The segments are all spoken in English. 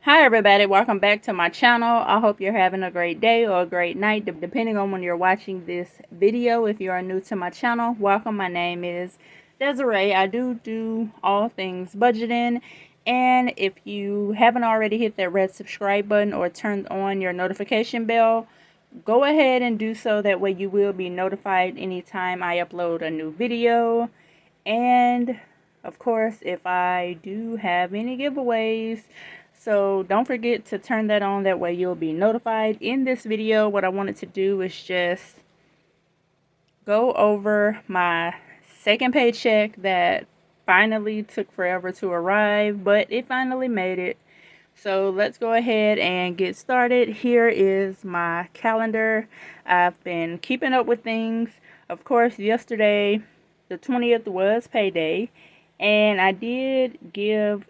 Hi everybody, welcome back to my channel. I hope you're having a great day or a great night depending on when you're watching this video. If you are new to my channel, welcome. My name is Desiree. I do all things budgeting, and if you haven't already hit that red subscribe button or turned on your notification bell, go ahead and do so. That way you will be notified anytime I upload a new video. And of course, if I do have any giveaways, so don't forget to turn that on. That way you'll be notified. In this video, what I wanted to do is just go over my second paycheck that finally took forever to arrive, but it finally made it. So let's go ahead and get started. Here is my calendar. I've been keeping up with things. Of course, yesterday, the 20th, was payday, and I did give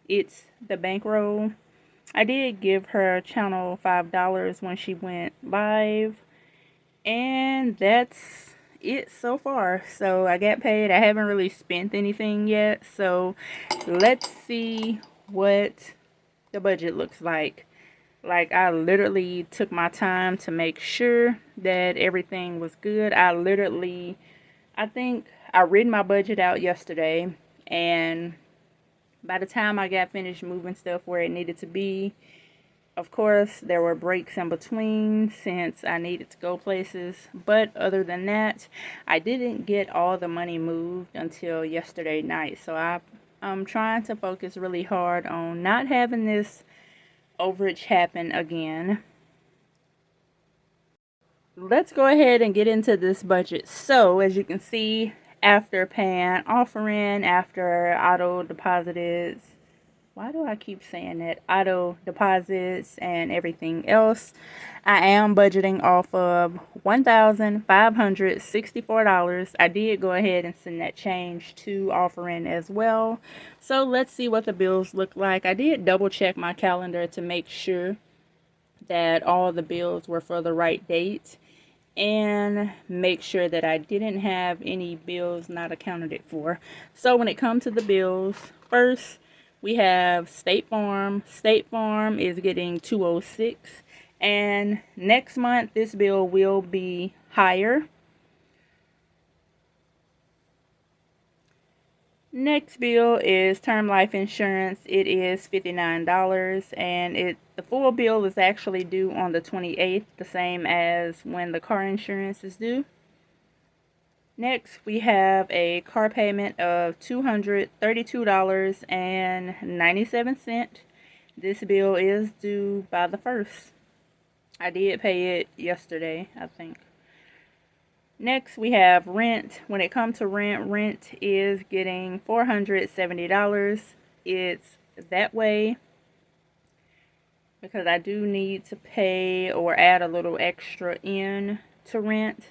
it's the bankroll. I did give her channel $5 when she went live, and that's it so far. So I got paid. I haven't really spent anything yet, so let's see what the budget looks like. I literally took my time to make sure that everything was good. I think I read my budget out yesterday, and by the time I got finished moving stuff where it needed to be, of course, there were breaks in between since I needed to go places. But other than that, I didn't get all the money moved until yesterday night. So I'm trying to focus really hard on not having this overage happen again. Let's go ahead and get into this budget. So as you can see, after paying offering, after auto deposits, why do I keep saying that? Auto deposits and everything else, I am budgeting off of $1,564. I did go ahead and send that change to offering as well. So let's see what the bills look like. I did double check my calendar to make sure that all the bills were for the right date, and make sure that I didn't have any bills not accounted for. So when it comes to the bills, first we have State Farm. State Farm is getting $206, and next month this bill will be higher. Next bill is term life insurance. It is $59, and the full bill is actually due on the 28th, the same as when the car insurance is due. Next, we have a car payment of $232.97. This bill is due by the 1st. I did pay it yesterday, I think. Next, we have rent. When it comes to rent is getting $470. It's that way because I do need to pay or add a little extra in to rent,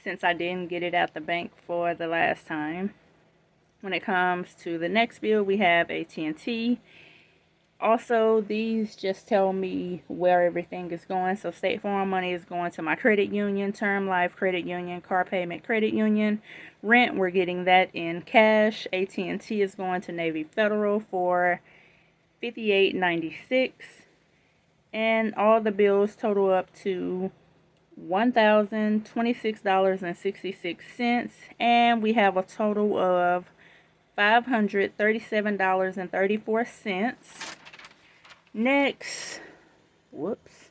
since I didn't get it out the bank for the last time. When it comes to the next bill, we have AT&T. Also, these just tell me where everything is going. So State Farm money is going to my credit union, term life credit union, car payment credit union. Rent, we're getting that in cash. AT&T is going to Navy Federal for $58.96. And all the bills total up to $1,026.66, and we have a total of $537.34. Next, whoops,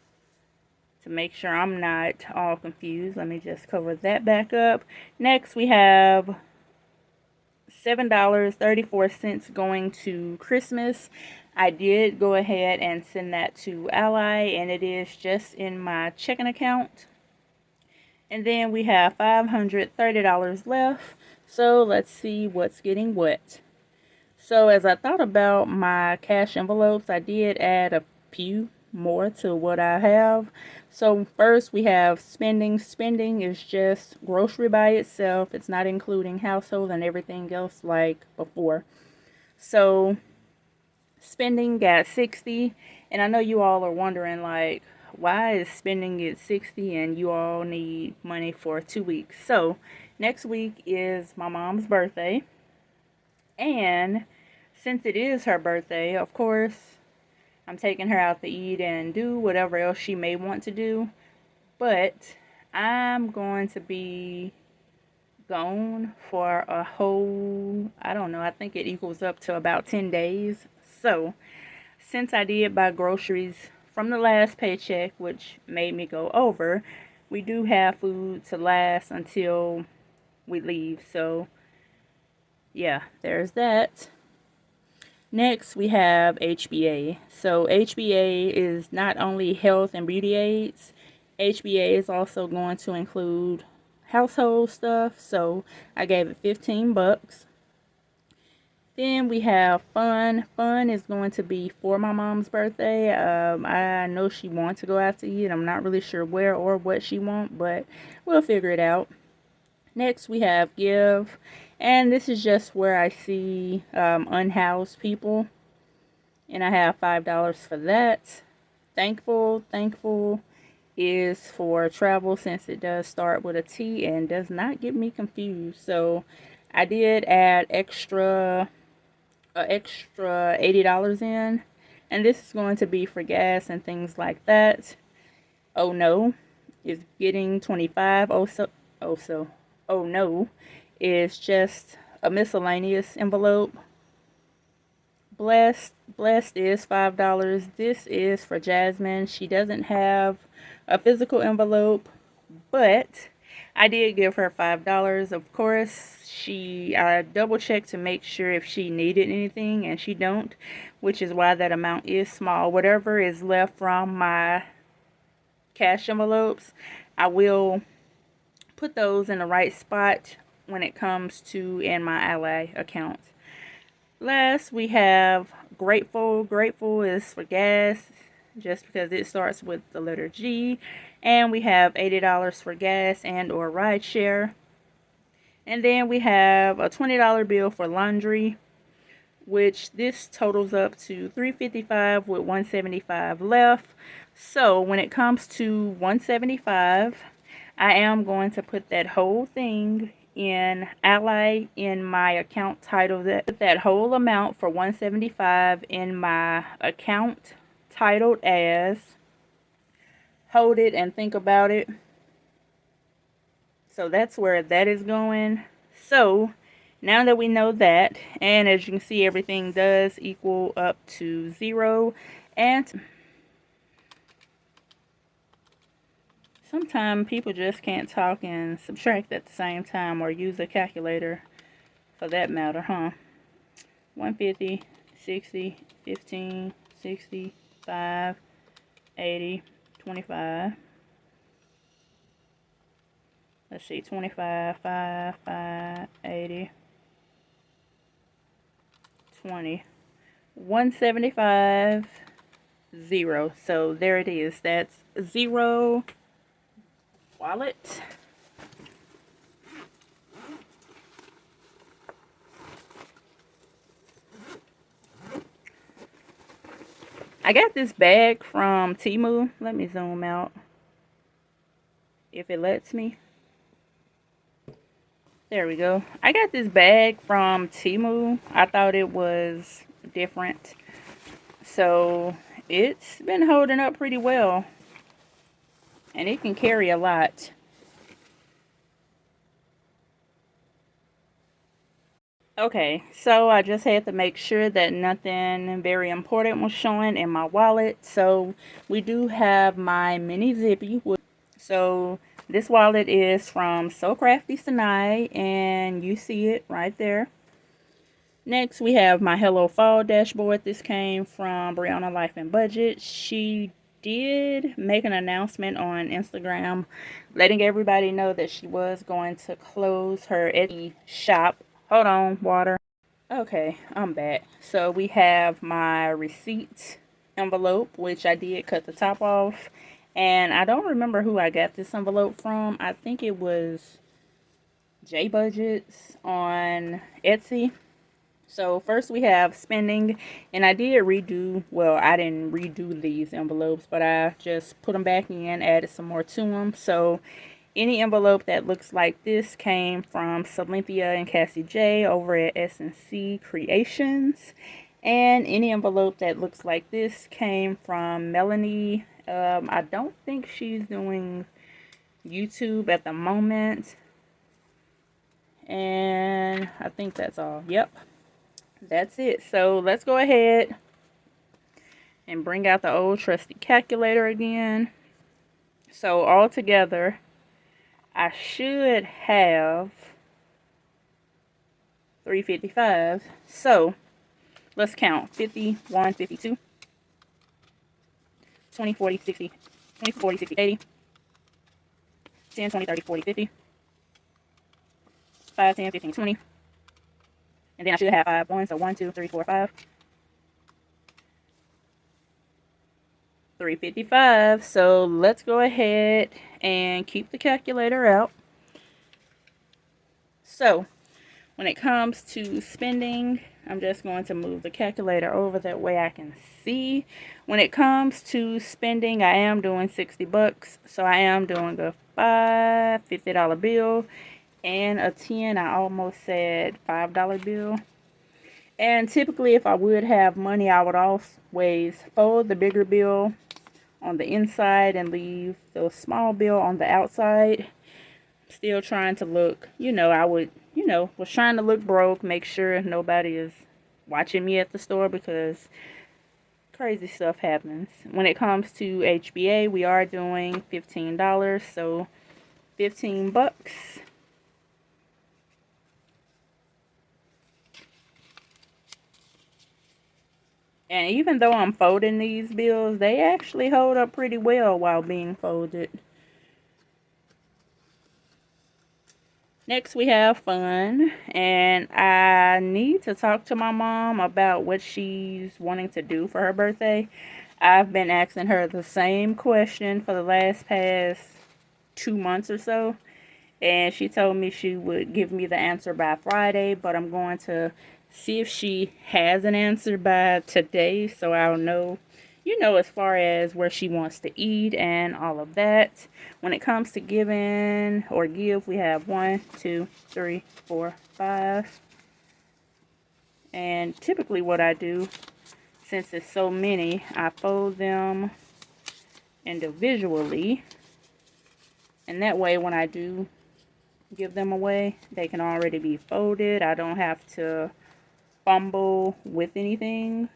to make sure I'm not all confused, let me just cover that back up. Next, we have $7.34 going to Christmas. I did go ahead and send that to Ally, and it is just in my checking account. And then we have $530 left. So let's see what's getting what. So as I thought about my cash envelopes, I did add a few more to what I have. So first we have spending. Spending is just grocery by itself. It's not including household and everything else like before. So spending got 60, and I know you all are wondering, like, why is spending at 60 and you all need money for 2 weeks? So next week is my mom's birthday, and since it is her birthday, of course, I'm taking her out to eat and do whatever else she may want to do. But I'm going to be gone for a whole, I don't know, I think it equals up to about 10 days. So, since I did buy groceries from the last paycheck, which made me go over, we do have food to last until we leave. So, yeah, there's that. Next, we have HBA. So, HBA is not only health and beauty aids, HBA is also going to include household stuff. So, I gave it 15 bucks. Then we have fun. Fun is going to be for my mom's birthday. I know she wants to go out to eat. I'm not really sure where or what she wants, but we'll figure it out. Next, we have give. And this is just where I see unhoused people. And I have $5 for that. Thankful is for travel, since it does start with a T and does not get me confused. So I did add extra $80 in, and this is going to be for gas and things like that. Oh no is getting 25. Oh no is just a miscellaneous envelope. Blessed is $5. This is for Jasmine. She doesn't have a physical envelope, but I did give her $5. Of course, I double checked to make sure if she needed anything, and she don't, which is why that amount is small. Whatever is left from my cash envelopes, I will put those in the right spot when it comes to in my Ally account. Last, we have grateful. Grateful is for gas, just because it starts with the letter G. And we have $80 for gas and or ride share. And then we have a $20 bill for laundry, which this totals up to $355 with $175 left. So when it comes to $175, I am going to put that whole thing in Ally in my account title. That whole amount for $175 in my account titled as Hold It and Think About It. So that's where that is going. So now that we know that, and as you can see, everything does equal up to 0. And sometimes people just can't talk and subtract at the same time, or use a calculator for that matter, huh? 150, 60, 15, 60, 5, 80, 25. Let's see, 25, 5, 5, 80, 20, 175, 0. So there it is. That's 0. Wallet. I got this bag from Temu. Let me zoom out if it lets me. There we go. I got this bag from Temu. I thought it was different. So it's been holding up pretty well. And it can carry a lot. Okay, so I just had to make sure that nothing very important was showing in my wallet. So we do have my mini zippy. So this wallet is from So Crafty Sinai, and you see it right there. Next, we have my Hello Fall dashboard. This came from Brianna Life and Budget. She did make an announcement on Instagram letting everybody know that she was going to close her Etsy shop. Hold on, water. Okay, I'm back. So we have my receipt envelope, which I did cut the top off. And I don't remember who I got this envelope from. I think it was J Budgets on Etsy. So first we have spending, and I did redo, well, I didn't redo these envelopes, but I just put them back in, added some more to them. So Any envelope that looks like this came from Cynthia and Cassie J over at S&C Creations. And any envelope that looks like this came from Melanie. I don't think she's doing YouTube at the moment. And I think that's all. Yep, that's it. So let's go ahead and bring out the old trusty calculator again. So all together, I should have $355. So let's count. 51, 52, 20, 40, 60, 20, 40, 60, 80, 10, 20, 30, 40, 50, 5, 10, 15, 20. And then I should have 5 ones. So 1, 2, 3, 4, 5. 355. So let's go ahead and keep the calculator out. So when it comes to spending, I'm just going to move the calculator over that way I can see. When it comes to spending, I am doing 60 bucks. So I am doing a $50 bill and a 10. I almost said $5 bill. And typically if I would have money, I would always fold the bigger bill on the inside and leave the small bill on the outside. Still trying to look, was trying to look broke, make sure nobody is watching me at the store because crazy stuff happens. When it comes to HBA, we are doing $15, so 15 bucks. And even though I'm folding these bills, they actually hold up pretty well while being folded. Next, we have fun. And I need to talk to my mom about what she's wanting to do for her birthday. I've been asking her the same question for the past 2 months or so. And she told me she would give me the answer by Friday, but I'm going to see if she has an answer by today so I'll know, as far as where she wants to eat and all of that. When it comes to giving or give, we have 1, 2, 3, 4, 5. And typically what I do, since it's so many, I fold them individually. And that way when I do give them away, they can already be folded. I don't have to fumble with anything.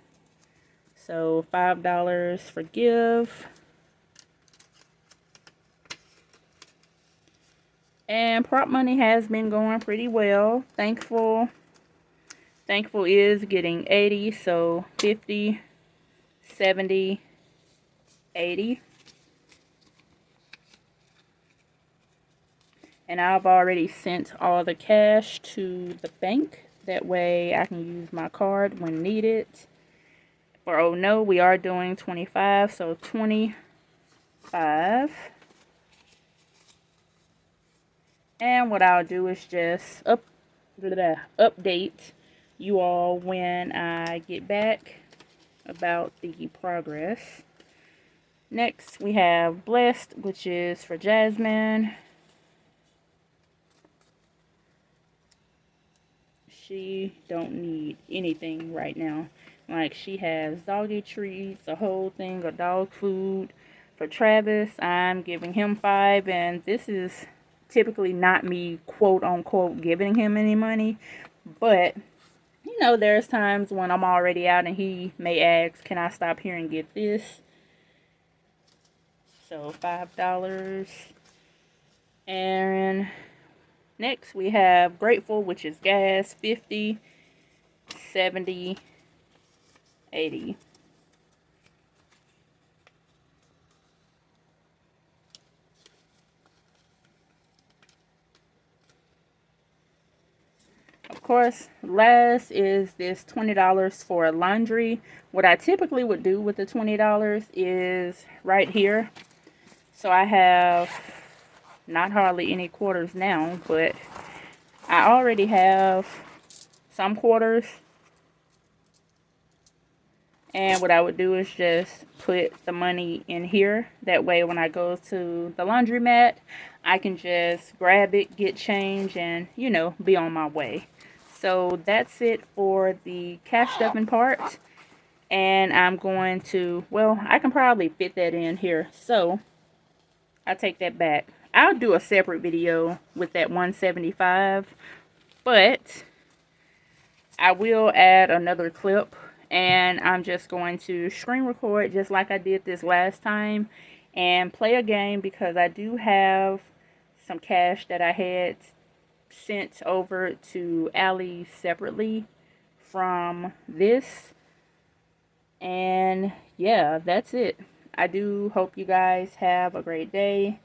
So $5 for give. And prop money has been going pretty well. Thankful is getting 80, so 50, 70, 80. And I've already sent all the cash to the bank. That way I can use my card when needed. For oh no, we are doing 25, so 25. And what I'll do is just update you all when I get back about the progress. Next, we have Blessed, which is for Jasmine. She don't need anything right now. Like, she has doggy treats, a whole thing of dog food. For Travis, I'm giving him 5, and this is typically not me, quote unquote, giving him any money. But, there's times when I'm already out and he may ask, can I stop here and get this? So, $5. And next, we have Grateful, which is gas, 50, 70, 80. Of course, last is this $20 for laundry. What I typically would do with the $20 is right here. So I have not hardly any quarters now, but I already have some quarters. And what I would do is just put the money in here. That way when I go to the laundromat, I can just grab it, get change, and, you know, be on my way. So that's it for the cash stuffing part. And I'm going to, well, I can probably fit that in here. So I take that back. I'll do a separate video with that 175, but I will add another clip, and I'm just going to screen record just like I did this last time and play a game, because I do have some cash that I had sent over to Allie separately from this. And yeah, that's it. I do hope you guys have a great day.